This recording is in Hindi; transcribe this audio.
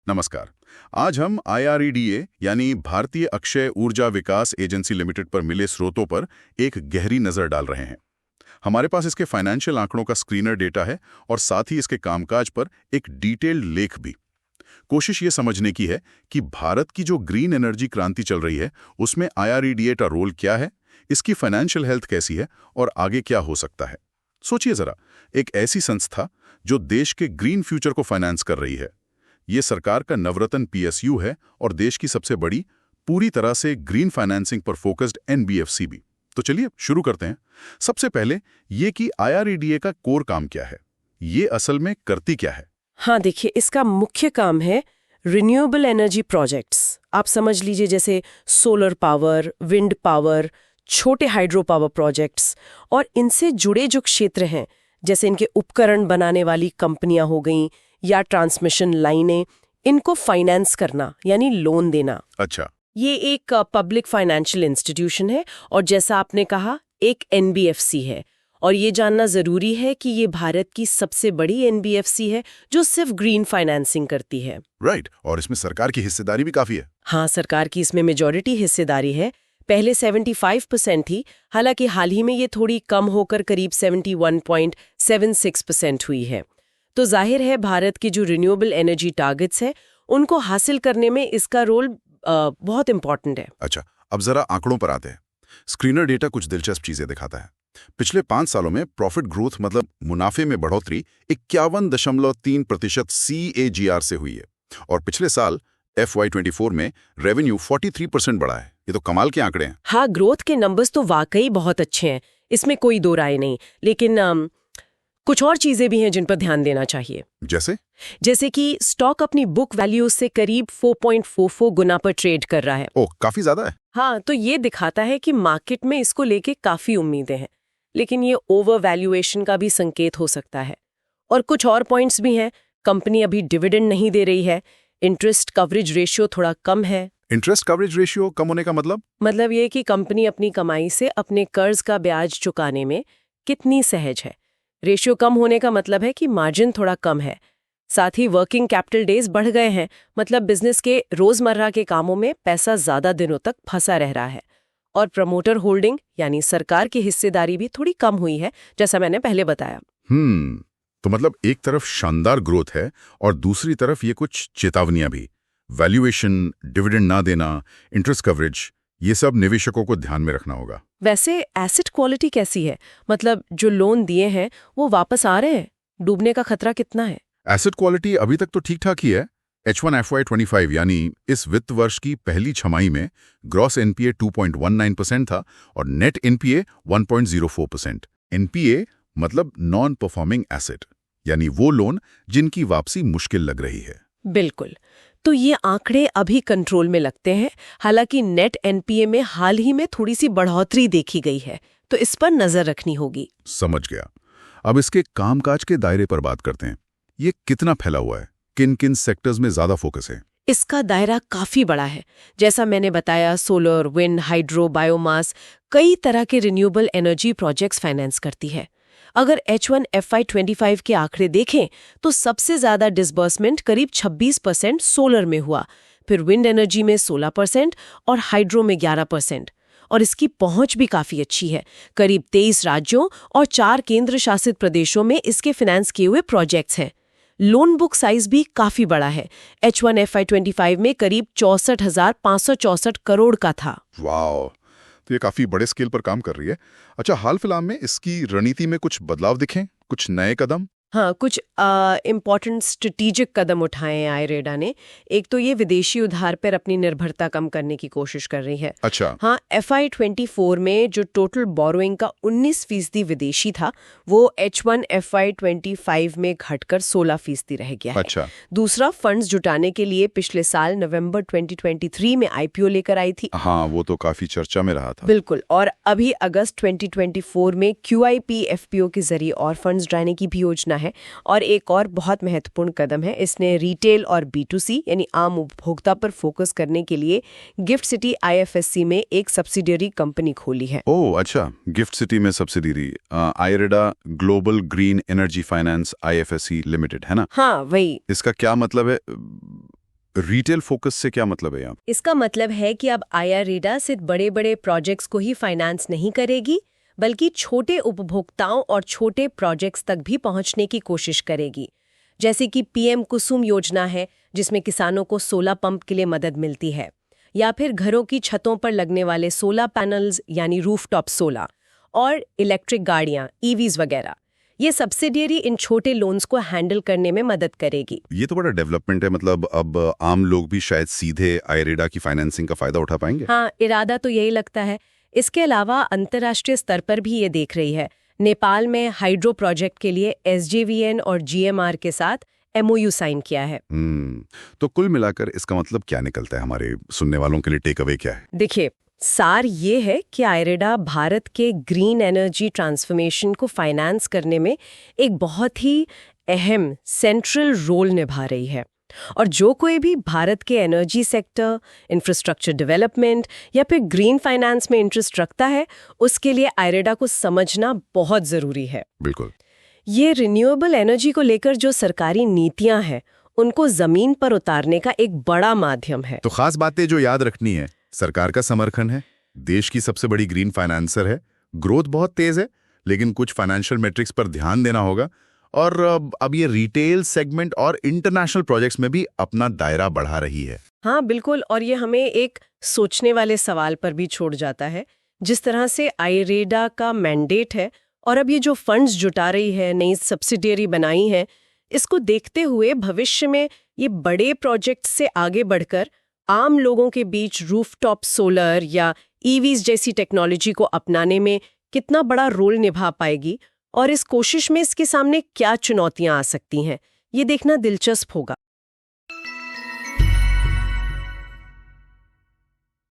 नमस्कार। आज हम IREDA यानी भारतीय अक्षय ऊर्जा विकास एजेंसी लिमिटेड पर मिले स्रोतों पर एक गहरी नज़र डाल रहे हैं। हमारे पास इसके फाइनेंशियल आंकड़ों का स्क्रीनर डेटा है और साथ ही इसके कामकाज पर एक डिटेल्ड लेख भी। कोशिश ये समझने की है कि भारत की जो ग्रीन एनर्जी क्रांति चल रही है उसमें IREDA का रोल क्या है, इसकी फाइनेंशियल हेल्थ कैसी है और आगे क्या हो सकता है। सोचिए जरा, एक ऐसी संस्था जो देश के ग्रीन फ्यूचर को फाइनेंस कर रही है। ये सरकार का नवरत्न PSU है और देश की सबसे बड़ी पूरी तरह से ग्रीन फाइनेंसिंग पर फोकस्ड NBFC भी। तो चलिए शुरू करते हैं। सबसे पहले ये कि IREDA का कोर काम क्या है, ये असल में करती क्या है? हाँ देखिए, इसका मुख्य काम है रिन्यूएबल एनर्जी प्रोजेक्ट्स। आप समझ लीजिए जैसे सोलर पावर, विंड पावर, छोटे हाइड्रो पावर प्रोजेक्ट्स और इनसे जुड़े जो क्षेत्र हैं जैसे इनके उपकरण बनाने वाली कंपनियां हो गईं या ट्रांसमिशन लाइनें, इनको फाइनेंस करना यानी लोन देना। अच्छा। ये एक पब्लिक फाइनेंशियल इंस्टीट्यूशन है और जैसा आपने कहा एक NBFC है। और ये जानना जरूरी है कि ये भारत की सबसे बड़ी NBFC है जो सिर्फ ग्रीन फाइनेंसिंग करती है। राइट। और इसमें सरकार की हिस्सेदारी भी काफी है। हाँ, सरकार की इसमें मेजॉरिटी हिस्सेदारी है। पहले 75% थी, हालांकि हाल ही में ये थोड़ी कम होकर करीब 71.76% हुई है। तो जाहिर है भारत की जो रिन्यूएबल एनर्जी टारगेट्स है उनको हासिल करने में इसका रोल बहुत इंपॉर्टेंट है। अच्छा, अब जरा आंकड़ों पर आते हैं। स्क्रीनर डेटा कुछ दिलचस्प चीजें दिखाता है। पिछले 5 सालों में प्रॉफिट ग्रोथ मतलब मुनाफे में बढ़ोतरी 51.3% CAGR से हुई है और पिछले साल FY24 में रेवेन्यू 43% बढ़ा है। ये तो कमाल के आंकड़े हैं। हाँ, ग्रोथ के नंबर्स तो वाकई बहुत अच्छे हैं, इसमें कोई दो राय नहीं। लेकिन कुछ और चीजें भी हैं जिन पर ध्यान देना चाहिए। जैसे कि स्टॉक अपनी बुक वैल्यू से करीब 4.44 गुना पर ट्रेड कर रहा है। ओह, काफी ज्यादा है। हाँ, तो ये दिखाता है कि मार्केट में इसको लेके काफी उम्मीदें हैं, लेकिन ये ओवर वैल्यूएशन का भी संकेत हो सकता है। और कुछ और पॉइंट्स भी हैं। कंपनी अभी डिविडेंड नहीं दे रही है, इंटरेस्ट कवरेज रेशियो थोड़ा कम है। इंटरेस्ट कवरेज रेशियो कम होने का मतलब ये कि कंपनी अपनी कमाई से अपने कर्ज का ब्याज चुकाने में कितनी सहज है। रेशियो कम होने का मतलब है कि मार्जिन थोड़ा कम है। साथ ही वर्किंग कैपिटल डेज बढ़ गए हैं, मतलब बिजनेस के रोजमर्रा के कामों में पैसा ज्यादा दिनों तक फंसा रह रहा है। और प्रमोटर होल्डिंग यानी सरकार की हिस्सेदारी भी थोड़ी कम हुई है, जैसा मैंने पहले बताया। तो मतलब एक तरफ शानदार ग्रोथ है और दूसरी तरफ ये कुछ चेतावनियां भी। वैल्यूएशन, डिविडेंड ना देना, इंटरेस्ट कवरेज, ये सब निवेशकों को ध्यान में रखना होगा। वैसे एसेट क्वालिटी कैसी है? मतलब जो लोन दिए हैं वो वापस आ रहे हैं? डूबने का खतरा कितना है? एसेट क्वालिटी अभी तक तो ठीक ठाक ही है। H1 FY25 यानी इस वित्त वर्ष की पहली छमाही में ग्रॉस NPA 2.19% था और नेट NPA 1.04%। NPA मतलब नॉन परफॉर्मिंग एसेट, यानी वो लोन जिनकी वापसी मुश्किल लग रही है। बिल्कुल। तो ये आंकड़े अभी कंट्रोल में लगते हैं, हालांकि नेट NPA में हाल ही में थोड़ी सी बढ़ोतरी देखी गई है, तो इस पर नजर रखनी होगी। समझ गया। अब इसके कामकाज के दायरे पर बात करते हैं। ये कितना फैला हुआ है, किन किन सेक्टर्स में ज्यादा फोकस है? इसका दायरा काफी बड़ा है। जैसा मैंने बताया, सोलर, विंड, हाइड्रो, बायोमास, कई तरह के रिन्यूएबल एनर्जी प्रोजेक्ट्स फाइनेंस करती है। अगर H1 FY25 के आंकड़े देखें तो सबसे ज्यादा डिसबर्समेंट करीब 26% सोलर में हुआ, फिर विंड एनर्जी में 16% और हाइड्रो में 11%। और इसकी पहुंच भी काफी अच्छी है। करीब 23 राज्यों और 4 केंद्र शासित प्रदेशों में इसके फाइनेंस किए हुए प्रोजेक्ट्स हैं। लोन बुक साइज भी काफी बड़ा है। H1 FY25 में करीब 64,564 करोड़ का था। वाह, तो ये काफी बड़े स्केल पर काम कर रही है। अच्छा, हाल फिलहाल में इसकी रणनीति में कुछ बदलाव दिखे, कुछ नए कदम? हाँ, कुछ इम्पॉर्टेंट स्ट्रेटेजिक कदम उठाए हैं IREDA ने। एक तो ये विदेशी उधार पर अपनी निर्भरता कम करने की कोशिश कर रही है। अच्छा। हाँ, FY24 में जो टोटल बोरोइंग का 19% विदेशी था, वो H1 FY25 में घटकर 16% रह गया है। अच्छा। दूसरा, फंड्स जुटाने के लिए पिछले साल नवंबर 2023 में IPO लेकर आई थी। हाँ, वो तो काफी चर्चा में रहा था। बिल्कुल। और अभी अगस्त 2024 में QIP FPO के जरिए और फंड्स जुटाने की भी योजना है। और एक और बहुत महत्वपूर्ण कदम है, इसने रिटेल और B2C यानी आम उपभोक्ता पर फोकस करने के लिए गिफ्ट सिटी IFSC में एक सब्सिडियरी कंपनी खोली है। ओह अच्छा, गिफ्ट सिटी में subsidiary IREDA global green energy finance IFSC limited है ना? हाँ, वही। इसका क्या मतलब है? रिटेल फोकस से क्या मतलब है यहाँ? इसका मतलब है कि अब IREDA सिर्फ बड़े बड़े प्रोजेक्ट्स को ही फाइनेंस नहीं करेगी, बल्कि छोटे उपभोक्ताओं और छोटे प्रोजेक्ट्स तक भी पहुंचने की कोशिश करेगी। जैसे कि PM कुसुम योजना है, जिसमें किसानों को सोलर पंप के लिए मदद मिलती है, या फिर घरों की छतों पर लगने वाले सोलर पैनल्स यानी रूफटॉप सोलर, और इलेक्ट्रिक गाड़ियां EVs वगैरह। ये सब्सिडियरी इन छोटे लोन्स को हैंडल करने में मदद करेगी। ये तो बड़ा डेवलपमेंट है, मतलब अब आम लोग भी शायद सीधे IREDA की फाइनेंसिंग का फायदा उठा पाएंगे। हाँ, इरादा तो यही लगता है। इसके अलावा अंतर्राष्ट्रीय स्तर पर भी ये देख रही है। नेपाल में हाइड्रो प्रोजेक्ट के लिए SJVN और GMR के साथ MOU साइन किया है। तो कुल मिलाकर इसका मतलब क्या निकलता है? हमारे सुनने वालों के लिए टेक अवे क्या है? देखिए, सार ये है कि IREDA भारत के ग्रीन एनर्जी ट्रांसफॉर्मेशन को फाइनेंस करने में एक बहुत ही अहम सेंट्रल रोल निभा रही है। और जो कोई भी भारत के एनर्जी सेक्टर, इंफ्रास्ट्रक्चर डेवलपमेंट या फिर ग्रीन फाइनेंस में इंटरेस्ट रखता है, उसके लिए IREDA को समझना बहुत जरूरी है। बिल्कुल। ये रिन्यूएबल एनर्जी को लेकर जो सरकारी नीतियां हैं, उनको जमीन पर उतारने का एक बड़ा माध्यम है। तो खास बातें जो याद रखनी है, सरकार का समर्थन है, देश की सबसे बड़ी ग्रीन फाइनेंसर है, ग्रोथ बहुत तेज है, लेकिन कुछ फाइनेंशियल मैट्रिक्स पर ध्यान देना होगा, और अब ये रिटेल सेगमेंट और इंटरनेशनल प्रोजेक्ट्स में भी अपना दायरा बढ़ा रही है। हाँ बिल्कुल, और ये हमें एक सोचने वाले सवाल पर भी छोड़ जाता है। जिस तरह से IREDA का मैंडेट है और अब ये जो फंड्स जुटा रही है, नई सब्सिडियरी बनाई है, इसको देखते हुए भविष्य में ये बड़े प्रोजेक्ट्स से आगे बढ़कर आम लोगों के बीच रूफटॉप सोलर या EVs जैसी टेक्नोलॉजी को अपनाने में कितना बड़ा रोल निभा पाएगी, और इस कोशिश में इसके सामने क्या चुनौतियां आ सकती हैं, ये देखना दिलचस्प होगा।